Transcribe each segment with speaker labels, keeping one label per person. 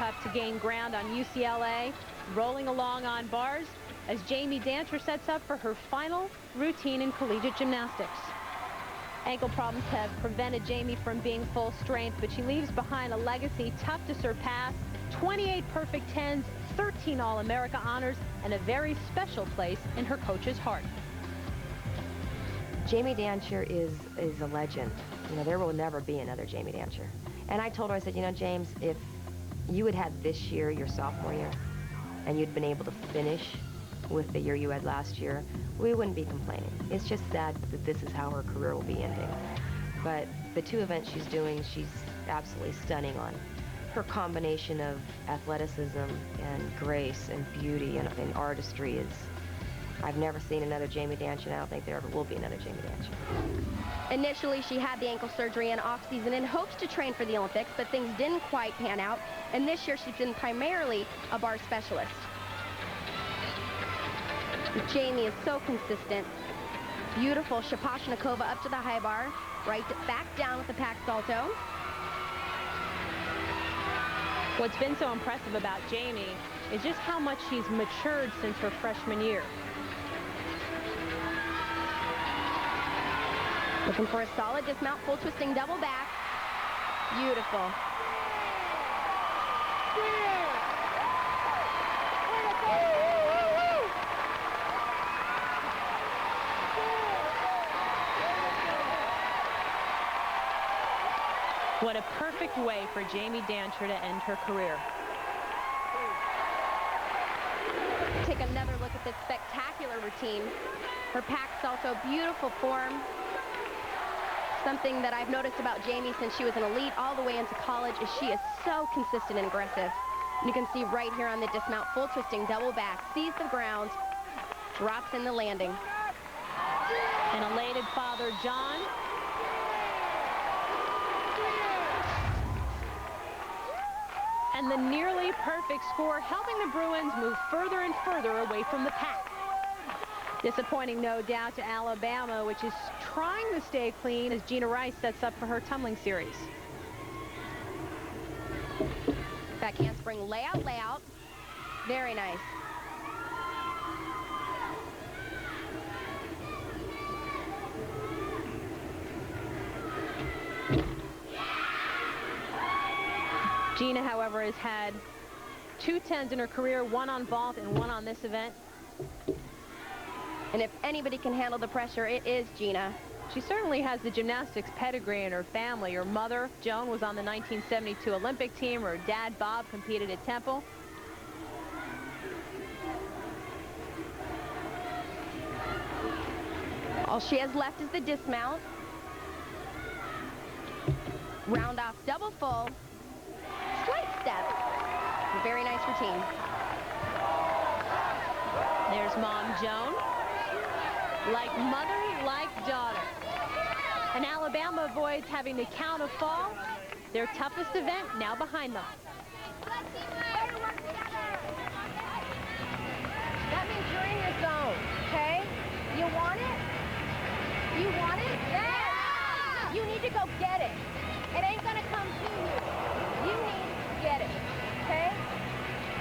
Speaker 1: tough to gain ground on UCLA, rolling along on bars as Jeana Dantzscher sets up for her final routine in collegiate gymnastics. Ankle problems have prevented Jeana from being full strength, but she leaves behind a legacy tough to surpass: 28 perfect 10s, 13 All-America honors, and a very special place in her coach's heart.
Speaker 2: Jeana Dantzscher is a legend. You know, there will never be another Jeana Dantzscher. And I told her, I said, you know, James, if you had had this year, your sophomore year, and you'd been able to finish with the year you had last year, we wouldn't be complaining. It's just sad that this is how her career will be ending. But the two events she's doing, she's absolutely stunning on. Her combination of athleticism and grace and beauty and artistry is, I've never seen another Jeana Dantzscher, and I don't think there ever will be another Jeana Dantzscher.
Speaker 3: Initially, she had the ankle surgery in off-season in hopes to train for the Olympics, but things didn't quite pan out, and this year she's been primarily a bar specialist. Jeana is so consistent. Beautiful Shapashnikova up to the high bar, right back down with the pack salto.
Speaker 1: What's been so impressive about Jeana is just how much she's matured since her freshman year.
Speaker 3: Looking for a solid dismount, full twisting double back. Beautiful.
Speaker 1: What a perfect way for Jeana Dantzscher to end her career.
Speaker 3: Take another look at this spectacular routine. Her pack salto, beautiful form. Something that I've noticed about Jeana since she was an elite all the way into college is she is so consistent and aggressive. And you can see right here on the dismount, full twisting double back, sees the ground, drops in the landing.
Speaker 1: An elated father, John. And the nearly perfect score, helping the Bruins move further and further away from the pack. Disappointing, no doubt, to Alabama, which is trying to stay clean as Jeana Rice sets up for her tumbling series.
Speaker 3: Back handspring, layout, layout. Very nice.
Speaker 1: Jeana, however, has had 2 10s in her career, 1 on vault and 1 on this event.
Speaker 3: And if anybody can handle the pressure, it is Jeana.
Speaker 1: She certainly has the gymnastics pedigree in her family. Her mother, Joan, was on the 1972 Olympic team. Her dad, Bob, competed at Temple.
Speaker 3: All she has left is the dismount. Round off double full. Slight step. Very nice routine.
Speaker 1: There's Mom Joan. Like mother, like daughter. And Alabama avoids having to count a fall. Their toughest event now behind them.
Speaker 3: That means you're in your zone, okay? You want it? You want it? Yeah! You need to go get it. It ain't gonna come to you. You need to get it, okay?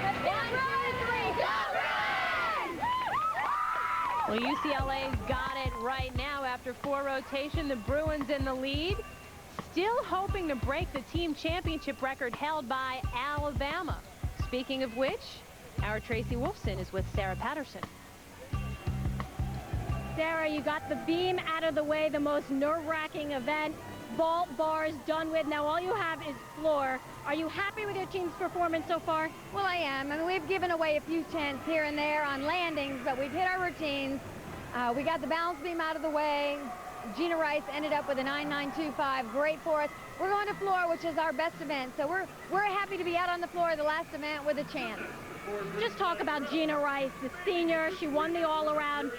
Speaker 3: 1, 2, 3, go!
Speaker 1: Well, UCLA's got it right now after 4 rotation. The Bruins in the lead. Still hoping to break the team championship record held by Alabama. Speaking of which, our Tracy Wolfson is with Sarah Patterson.
Speaker 4: Sarah, you got the beam out of the way, the most nerve-wracking event. Vault bars done with. Now all you have is floor. Are you happy with your team's performance so far?
Speaker 5: Well, I am. I mean, we've given away a few 10s here and there on landings, but we've hit our routines. We got the balance beam out of the way. Jeana Rice ended up with a 9.925. Great for us. We're going to floor, which is our best event. So we're happy to be out on the floor the last event with a chance.
Speaker 4: Just talk about Jeana Rice, the senior. She won the all-around.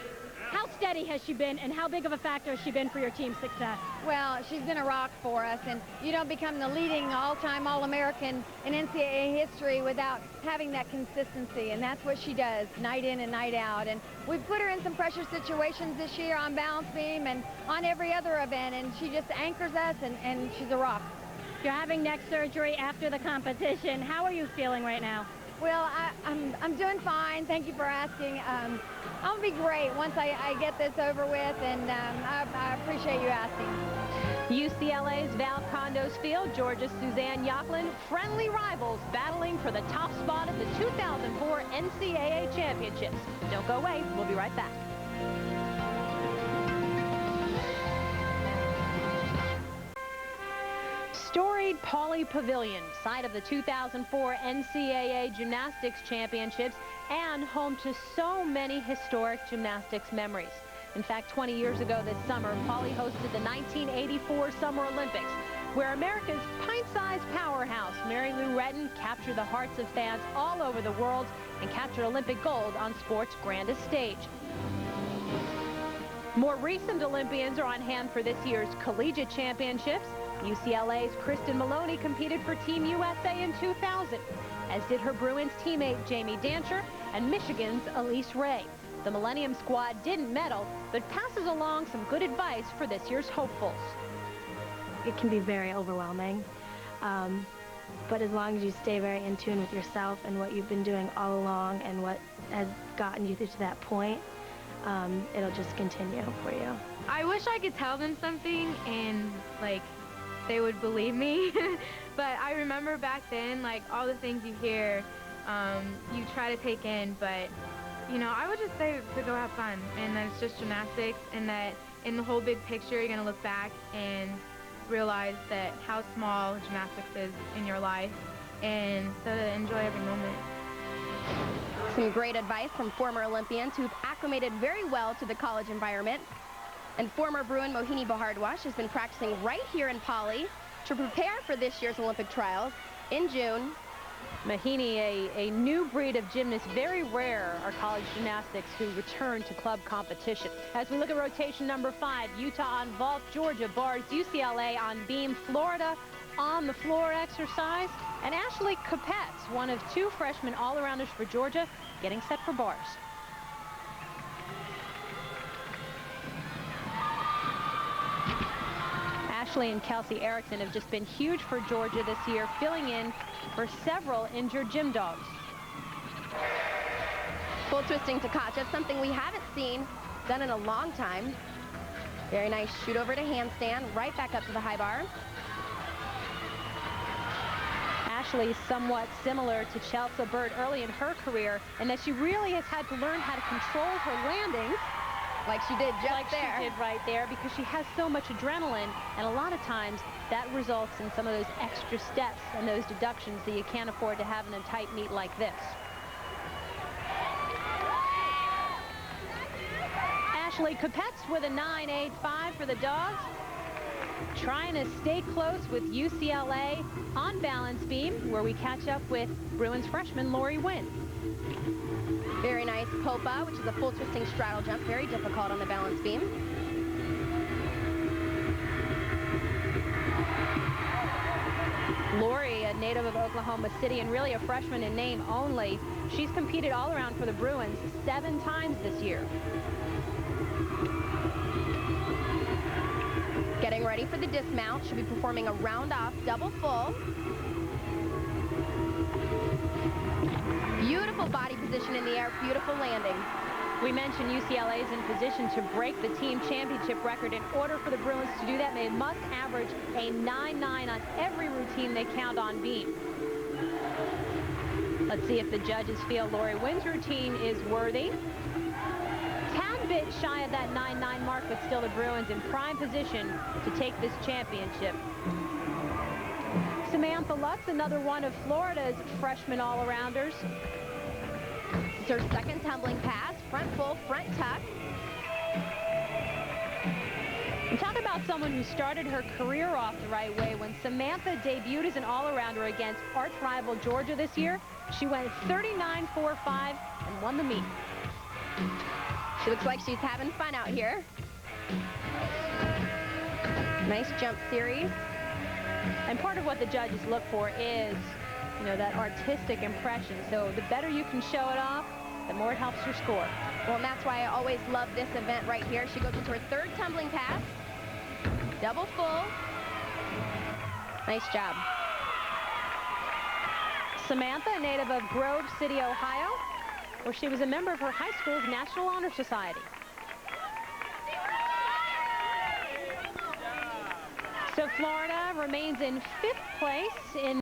Speaker 4: How steady has she been, and how big of a factor has she been for your team's success?
Speaker 5: Well, she's been a rock for us, and you don't become the leading all-time All-American in NCAA history without having that consistency, and that's what she does night in and night out. And we've put her in some pressure situations this year on balance beam and on every other event, and she just anchors us, and she's a rock.
Speaker 4: You're having neck surgery after the competition. How are you feeling right now?
Speaker 5: Well, I'm doing fine. Thank you for asking. I'll be great once I get this over with, and I appreciate you asking.
Speaker 1: UCLA's Val Condos Field, Georgia's Suzanne Yocklin, friendly rivals battling for the top spot at the 2004 NCAA Championships. Don't go away. We'll be right back. Storied Pauley Pavilion, site of the 2004 NCAA Gymnastics Championships and home to so many historic gymnastics memories. In fact, 20 years ago this summer, Pauley hosted the 1984 Summer Olympics, where America's pint-sized powerhouse, Mary Lou Retton, captured the hearts of fans all over the world and captured Olympic gold on sport's grandest stage. More recent Olympians are on hand for this year's collegiate championships. UCLA's Kristen Maloney competed for Team USA in 2000, as did her Bruins teammate Jamie Dantzscher and Michigan's Elise Ray. The Millennium Squad didn't medal, but passes along some good advice for this year's hopefuls.
Speaker 6: It can be very overwhelming, but as long as you stay very in tune with yourself and what you've been doing all along and what has gotten you to that point, it'll just continue for you.
Speaker 7: I wish I could tell them something and, like, they would believe me. But I remember back then, like, all the things you hear, you try to take in, but, you know, I would just say to go have fun, and that it's just gymnastics, and that in the whole big picture, you're going to look back and realize that how small gymnastics is in your life, and so to enjoy every moment.
Speaker 3: Some great advice from former Olympians who've acclimated very well to the college environment. And former Bruin Mohini Bahardwash has been practicing right here in Pauley to prepare for this year's Olympic trials in June.
Speaker 1: Mohini, a new breed of gymnasts. Very rare are college gymnastics who return to club competition. As we look at rotation number 5, Utah on vault, Georgia bars, UCLA on beam, Florida on the floor exercise, and Ashley Kupets, one of 2 freshman all-arounders for Georgia, getting set for bars. Ashley and Kelsey Erickson have just been huge for Georgia this year, filling in for several injured gym dogs.
Speaker 3: Full twisting Takacha, something we haven't seen done in a long time. Very nice shoot over to handstand, right back up to the high bar.
Speaker 1: Ashley is somewhat similar to Chelsea Bird early in her career, and that she really has had to learn how to control her landings.
Speaker 3: Like she did just
Speaker 1: like
Speaker 3: there.
Speaker 1: She did right there, because she has so much adrenaline, and a lot of times that results in some of those extra steps and those deductions that you can't afford to have in a tight meet like this. Ashley Kupets with a 9.85 for the dogs, trying to stay close with UCLA on balance beam, where we catch up with Bruins freshman Lori Winn.
Speaker 3: Very nice popa, which is a full twisting straddle jump, very difficult on the balance beam.
Speaker 1: Lori, a native of Oklahoma City and really a freshman in name only, she's competed all around for the Bruins 7 times this year.
Speaker 3: Getting ready for the dismount, she'll be performing a round-off double full. Beautiful body position in the air, beautiful landing.
Speaker 1: We mentioned UCLA is in position to break the team championship record. In order for the Bruins to do that, they must average a 9.9 on every routine they count on beam. Let's see if the judges feel Lori Winn's routine is worthy. Tad bit shy of that 9.9 mark, but still the Bruins in prime position to take this championship. Samantha Lutz, another one of Florida's freshman all-arounders.
Speaker 3: It's her second tumbling pass, front full, front tuck.
Speaker 1: And talk about someone who started her career off the right way. When Samantha debuted as an all-arounder against arch rival Georgia this year, she went 39.45 and won the meet.
Speaker 3: She looks like she's having fun out here. Nice jump series.
Speaker 1: And part of what the judges look for is, you know, that artistic impression. So the better you can show it off, the more it helps your score.
Speaker 3: Well, and that's why I always love this event right here. She goes into her third tumbling pass, double full,
Speaker 1: Nice job. Samantha, a native of Grove City, Ohio, where she was a member of her high school's National Honor Society. So Florida remains in 5th place in